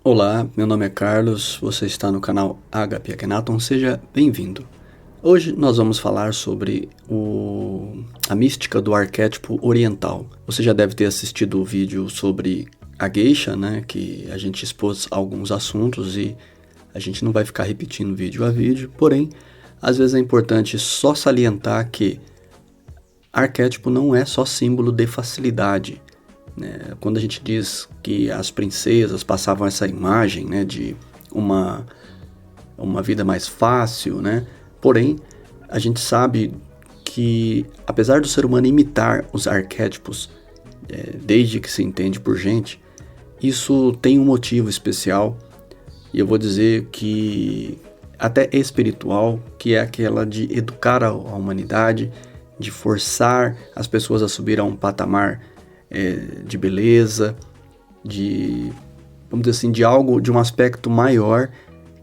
Olá, meu nome é Carlos, você está no canal HP Akhenaton, seja bem-vindo. Hoje nós vamos falar sobre a mística do arquétipo oriental. Você já deve ter assistido o vídeo sobre a geisha, né, que a gente expôs alguns assuntos e a gente não vai ficar repetindo vídeo a vídeo, porém, às vezes é importante só salientar que arquétipo não é só símbolo de facilidade. Quando a gente diz que as princesas passavam essa imagem, né, de uma vida mais fácil, né? Porém, a gente sabe que, apesar do ser humano imitar os arquétipos, desde que se entende por gente, isso tem um motivo especial, e eu vou dizer que até espiritual, que é aquela de educar a humanidade, de forçar as pessoas a subir a um patamar de beleza, vamos dizer assim, de algo, de um aspecto maior,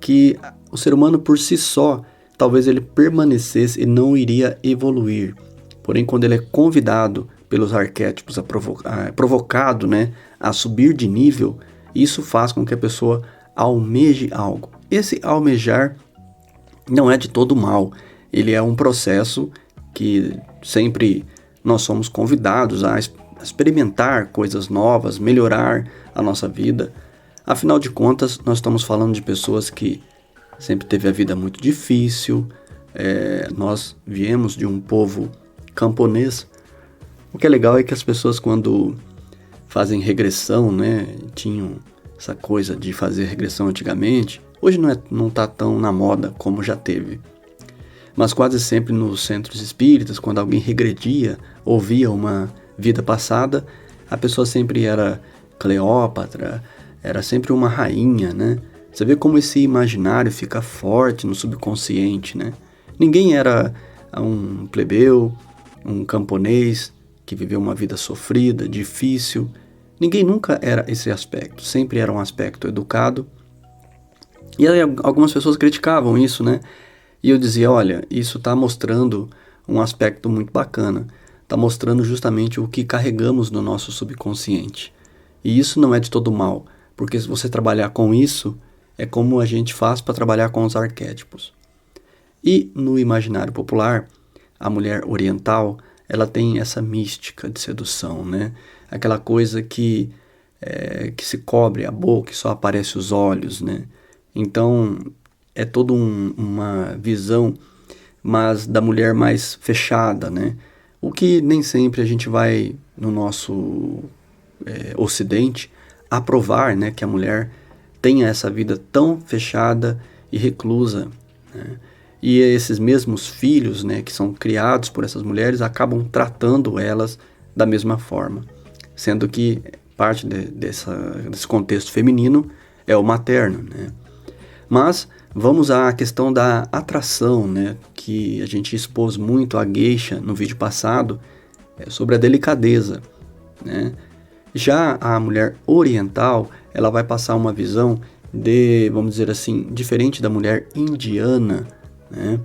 que o ser humano por si só, talvez ele permanecesse e não iria evoluir. Porém, quando ele é convidado pelos arquétipos, provocado, né, a subir de nível, isso faz com que a pessoa almeje algo. Esse almejar não é de todo mal, ele é um processo que sempre nós somos convidados a experimentar coisas novas, melhorar a nossa vida. Afinal de contas, nós estamos falando de pessoas que sempre teve a vida muito difícil. Nós viemos de um povo camponês. O que é legal é que as pessoas, quando fazem regressão, né, tinham essa coisa de fazer regressão antigamente. Hoje não está tão na moda como já teve. Mas quase sempre nos centros espíritas, quando alguém regredia, ouvia uma vida passada, a pessoa sempre era Cleópatra, era sempre uma rainha, né? Você vê como esse imaginário fica forte no subconsciente, né? Ninguém era um plebeu, um camponês que viveu uma vida sofrida, difícil. Ninguém nunca era esse aspecto, sempre era um aspecto educado. E aí, algumas pessoas criticavam isso, né? E eu dizia, olha, isso está mostrando um aspecto muito bacana. Está mostrando justamente o que carregamos no nosso subconsciente. E isso não é de todo mal, porque se você trabalhar com isso, é como a gente faz para trabalhar com os arquétipos. E no imaginário popular, a mulher oriental, ela tem essa mística de sedução, né? Aquela coisa que se cobre a boca e só aparece os olhos, né? Então, é toda uma visão, mas da mulher mais fechada, né? O que nem sempre a gente vai, no nosso ocidente, aprovar, né, que a mulher tenha essa vida tão fechada e reclusa, né? E esses mesmos filhos, né, que são criados por essas mulheres, acabam tratando elas da mesma forma, sendo que parte desse contexto feminino é o materno, né? Mas vamos à questão da atração, né, que a gente expôs muito a geisha no vídeo passado, sobre a delicadeza, né? Já a mulher oriental, ela vai passar uma visão vamos dizer assim, diferente da mulher indiana, né?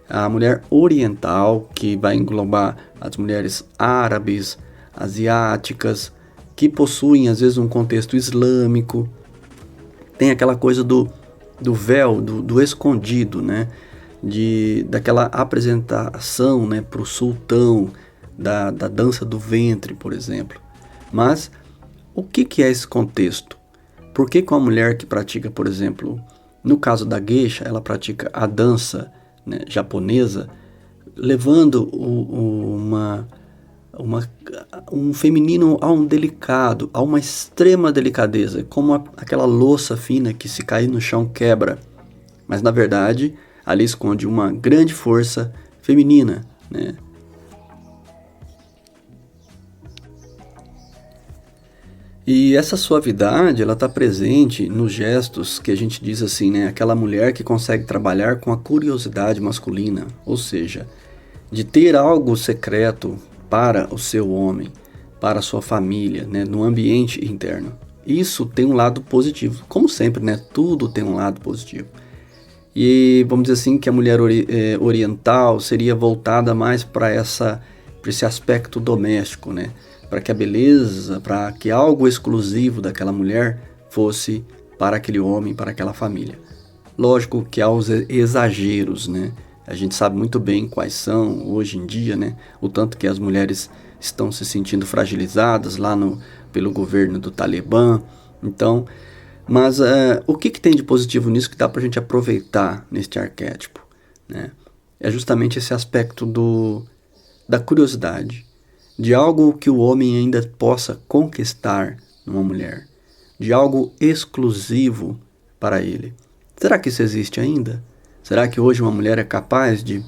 A mulher oriental, que vai englobar as mulheres árabes, asiáticas, que possuem às vezes um contexto islâmico, tem aquela coisa do véu, do escondido, né? Daquela apresentação, né, para o sultão, da dança do ventre, por exemplo. Mas o que é esse contexto? Por que com a mulher que pratica, por exemplo, no caso da geisha, ela pratica a dança, né, japonesa, levando um feminino a um delicado, a uma extrema delicadeza, como aquela louça fina que se cair no chão quebra. Mas na verdade, ali esconde uma grande força feminina, né? E essa suavidade, ela está presente nos gestos que a gente diz assim, né? Aquela mulher que consegue trabalhar com a curiosidade masculina, ou seja, de ter algo secreto para o seu homem, para a sua família, né? No ambiente interno. Isso tem um lado positivo, como sempre, né? Tudo tem um lado positivo. E vamos dizer assim que a mulher oriental seria voltada mais para esse aspecto doméstico, né? Para que a beleza, para que algo exclusivo daquela mulher fosse para aquele homem, para aquela família. Lógico que há os exageros, né? A gente sabe muito bem quais são hoje em dia, né? O tanto que as mulheres estão se sentindo fragilizadas lá pelo governo do Talibã. Então, mas o que tem de positivo nisso que dá para a gente aproveitar neste arquétipo, né? É justamente esse aspecto da curiosidade, de algo que o homem ainda possa conquistar numa mulher, de algo exclusivo para ele. Será que isso existe ainda? Será que hoje uma mulher é capaz de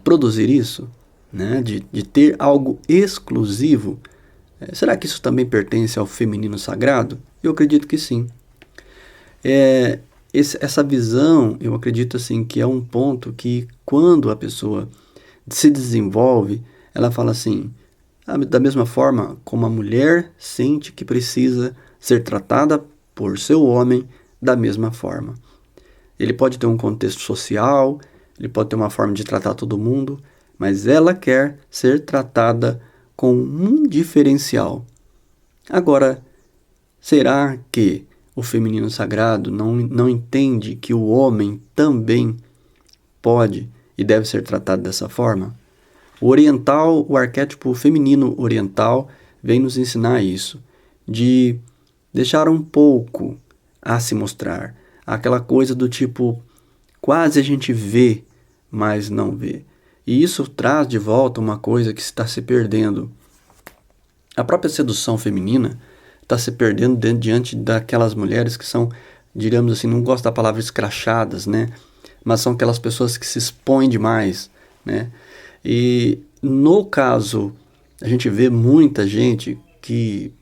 produzir isso? Né? De ter algo exclusivo? Será que isso também pertence ao feminino sagrado? Eu acredito que sim. Essa visão, eu acredito assim, que é um ponto que quando a pessoa se desenvolve, ela fala assim, da mesma forma como a mulher sente que precisa ser tratada por seu homem, da mesma forma. Ele pode ter um contexto social, ele pode ter uma forma de tratar todo mundo, mas ela quer ser tratada com um diferencial. Agora, será que o feminino sagrado não entende que o homem também pode e deve ser tratado dessa forma? O arquétipo feminino oriental vem nos ensinar isso, de deixar um pouco a se mostrar, aquela coisa do tipo, quase a gente vê, mas não vê. E isso traz de volta uma coisa que está se perdendo. A própria sedução feminina está se perdendo diante daquelas mulheres que são, diríamos assim, não gosto da palavra escrachadas, né? Mas são aquelas pessoas que se expõem demais, né? E no caso, a gente vê muita gente que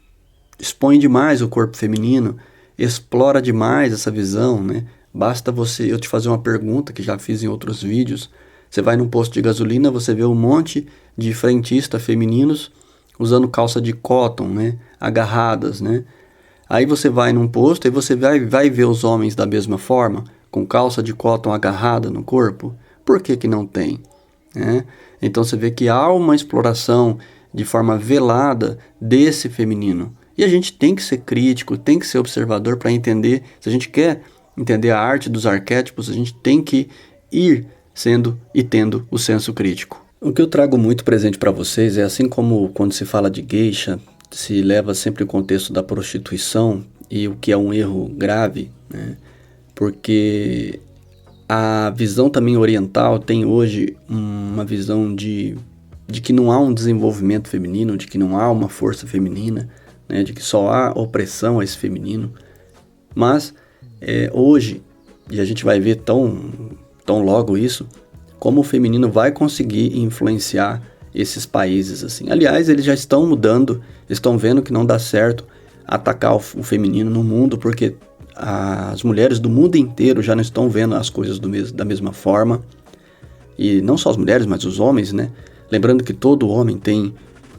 expõe demais o corpo feminino, explora demais essa visão, né? Basta eu te fazer uma pergunta que já fiz em outros vídeos. Você vai num posto de gasolina, você vê um monte de frentistas femininos usando calça de cotton, né? Agarradas, né? Aí você vai num posto e você vai ver os homens da mesma forma, com calça de cotton agarrada no corpo. Por que não tem? Né? Então você vê que há uma exploração de forma velada desse feminino. E a gente tem que ser crítico, tem que ser observador para entender. Se a gente quer entender a arte dos arquétipos, a gente tem que ir sendo e tendo o senso crítico. O que eu trago muito presente para vocês é assim como quando se fala de geisha, se leva sempre o contexto da prostituição, e o que é um erro grave, né? Porque a visão também oriental tem hoje uma visão de que não há um desenvolvimento feminino, de que não há uma força feminina, né? De que só há opressão a esse feminino. Mas hoje, e a gente vai ver tão logo isso, como o feminino vai conseguir influenciar esses países assim. Aliás, eles já estão mudando, estão vendo que não dá certo atacar o feminino no mundo, porque as mulheres do mundo inteiro já não estão vendo as coisas da mesma forma. E não só as mulheres, mas os homens, né? Lembrando que todo homem tem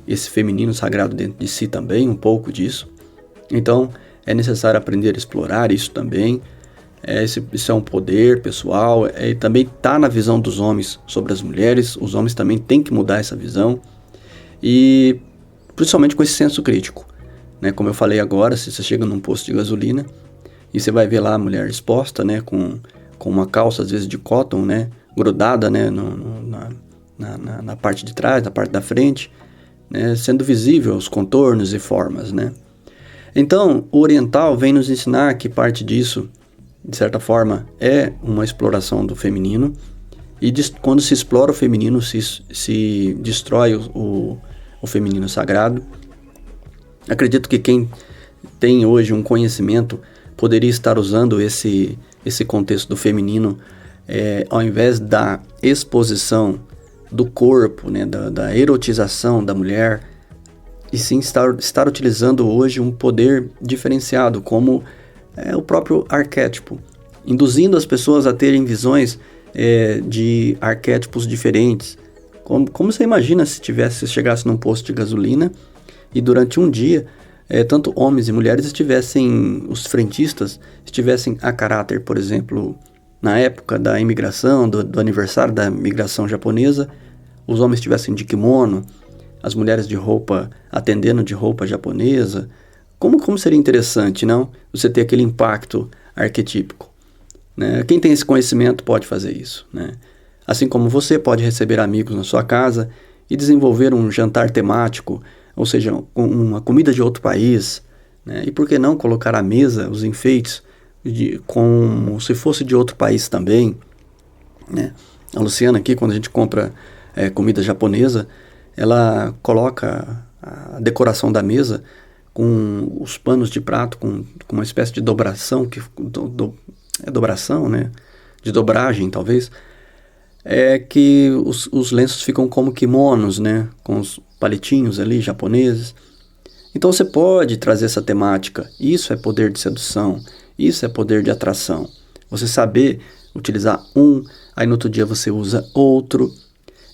esse feminino sagrado dentro de si também, um pouco disso. Então, é necessário aprender a explorar isso também. Isso é um poder pessoal, e também está na visão dos homens sobre as mulheres. Os homens também têm que mudar essa visão, e principalmente com esse senso crítico, né? Como eu falei agora, se você chega num posto de gasolina e você vai ver lá a mulher exposta, né, com uma calça às vezes de cotton, né, grudada, né, na parte de trás, na parte da frente, né, sendo visível os contornos e formas, né? Então, o oriental vem nos ensinar que parte disso, de certa forma, é uma exploração do feminino, e quando se explora o feminino, se destrói o feminino sagrado. Acredito que quem tem hoje um conhecimento poderia estar usando esse contexto do feminino, ao invés da exposição do corpo, né, da erotização da mulher, e sim estar utilizando hoje um poder diferenciado, como o próprio arquétipo, induzindo as pessoas a terem visões de arquétipos diferentes. Como você imagina se chegasse num posto de gasolina e durante um dia, tanto homens e mulheres os frentistas estivessem a caráter, por exemplo, na época da imigração, do aniversário da imigração japonesa, os homens estivessem de kimono, as mulheres de roupa, atendendo de roupa japonesa, Como seria interessante, não? Você ter aquele impacto arquetípico, né? Quem tem esse conhecimento pode fazer isso, né? Assim como você pode receber amigos na sua casa e desenvolver um jantar temático, ou seja, uma comida de outro país, né? E por que não colocar à mesa os enfeites como se fosse de outro país também, né? A Luciana aqui, quando a gente compra comida japonesa, ela coloca a decoração da mesa com os panos de prato, com uma espécie de dobração, dobração, né? De dobragem, talvez, que os lenços ficam como kimonos, né? Com os palitinhos ali, japoneses. Então você pode trazer essa temática. Isso é poder de sedução, isso é poder de atração. Você saber utilizar aí no outro dia você usa outro.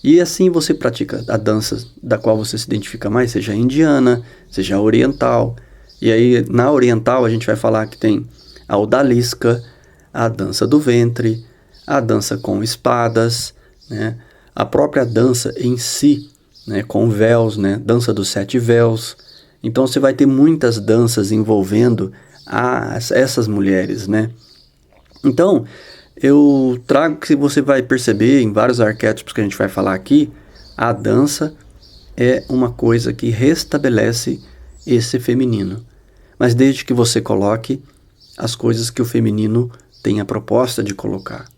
E assim você pratica a dança da qual você se identifica mais, seja a indiana, seja a oriental. E aí na oriental a gente vai falar que tem a odalisca, a dança do ventre, a dança com espadas, né? A própria dança em si, né? Com véus, né? Dança dos 7 véus. Então você vai ter muitas danças envolvendo essas mulheres, né? Então, eu trago que você vai perceber em vários arquétipos que a gente vai falar aqui, a dança é uma coisa que restabelece esse feminino. Mas desde que você coloque as coisas que o feminino tem a proposta de colocar,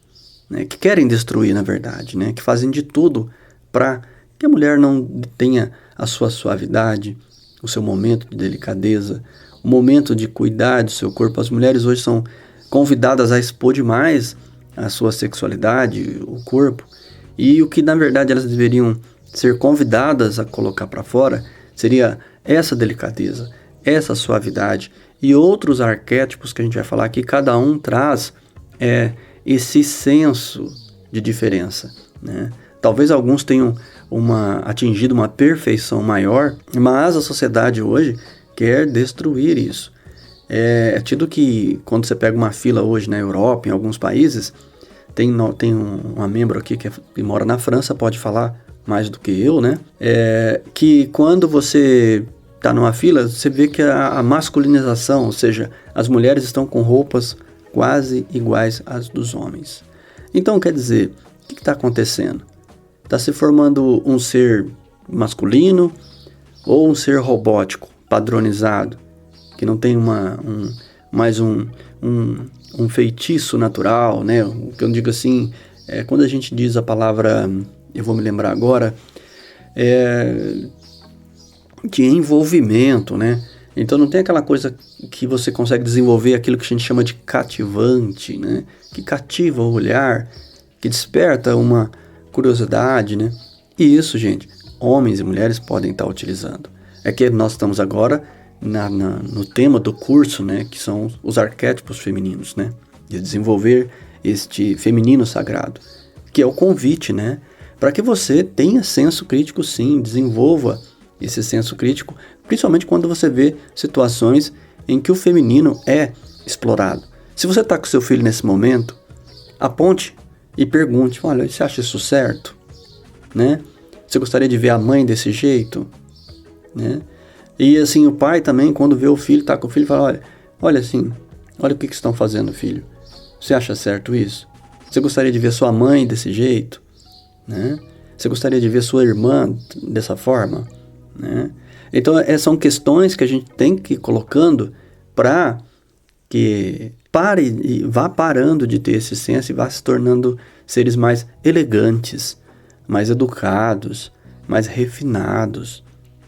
né? Que querem destruir, na verdade, né? Que fazem de tudo para que a mulher não tenha a sua suavidade, o seu momento de delicadeza, o momento de cuidar do seu corpo. As mulheres hoje são convidadas a expor demais a sua sexualidade, o corpo, e o que na verdade elas deveriam ser convidadas a colocar para fora seria essa delicadeza, essa suavidade e outros arquétipos que a gente vai falar que cada um traz esse senso de diferença, né? Talvez alguns tenham atingido uma perfeição maior, mas a sociedade hoje quer destruir isso. É tido que quando você pega uma fila hoje na Europa, em alguns países, tem uma membro aqui que mora na França, pode falar mais do que eu, né? Que quando você está numa fila, você vê que a masculinização, ou seja, as mulheres estão com roupas quase iguais às dos homens. Então, quer dizer, o que está acontecendo? Está se formando um ser masculino ou um ser robótico, padronizado, que não tem mais um feitiço natural, né? O que eu digo assim, quando a gente diz a palavra, eu vou me lembrar agora, de envolvimento, né? Então não tem aquela coisa que você consegue desenvolver aquilo que a gente chama de cativante, né? Que cativa o olhar, que desperta uma curiosidade, né? E isso, gente, homens e mulheres podem estar utilizando. É que nós estamos agora no tema do curso, né, que são os arquétipos femininos, né, de desenvolver este feminino sagrado, que é o convite, né, para que você tenha senso crítico, sim, desenvolva esse senso crítico, principalmente quando você vê situações em que o feminino é explorado. Se você está com seu filho nesse momento, aponte e pergunte, olha, você acha isso certo? Né? Você gostaria de ver a mãe desse jeito? Né? E assim, o pai também, quando vê o filho, tá com o filho, fala, olha assim, olha o que estão fazendo, filho. Você acha certo isso? Você gostaria de ver sua mãe desse jeito? Né? Você gostaria de ver sua irmã dessa forma? Né? Então, são questões que a gente tem que ir colocando para que pare e vá parando de ter esse senso e vá se tornando seres mais elegantes, mais educados, mais refinados.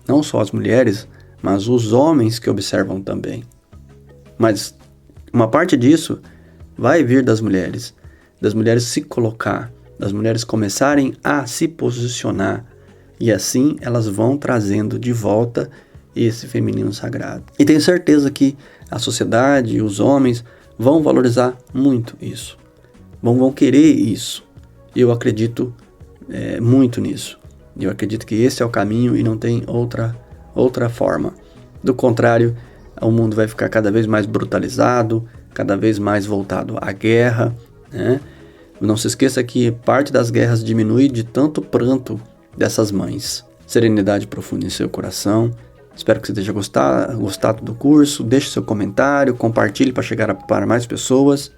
Não só as mulheres, mas os homens que observam também. Mas uma parte disso vai vir das mulheres se colocar, das mulheres começarem a se posicionar, e assim elas vão trazendo de volta esse feminino sagrado. E tenho certeza que a sociedade e os homens vão valorizar muito isso, vão querer isso. Eu acredito muito nisso. Eu acredito que esse é o caminho e não tem outra forma. Do contrário, o mundo vai ficar cada vez mais brutalizado, cada vez mais voltado à guerra, né? Não se esqueça que parte das guerras diminui de tanto pranto dessas mães. Serenidade profunda em seu coração, Espero que você tenha gostado do curso. Deixe seu comentário, compartilhe para chegar para mais pessoas.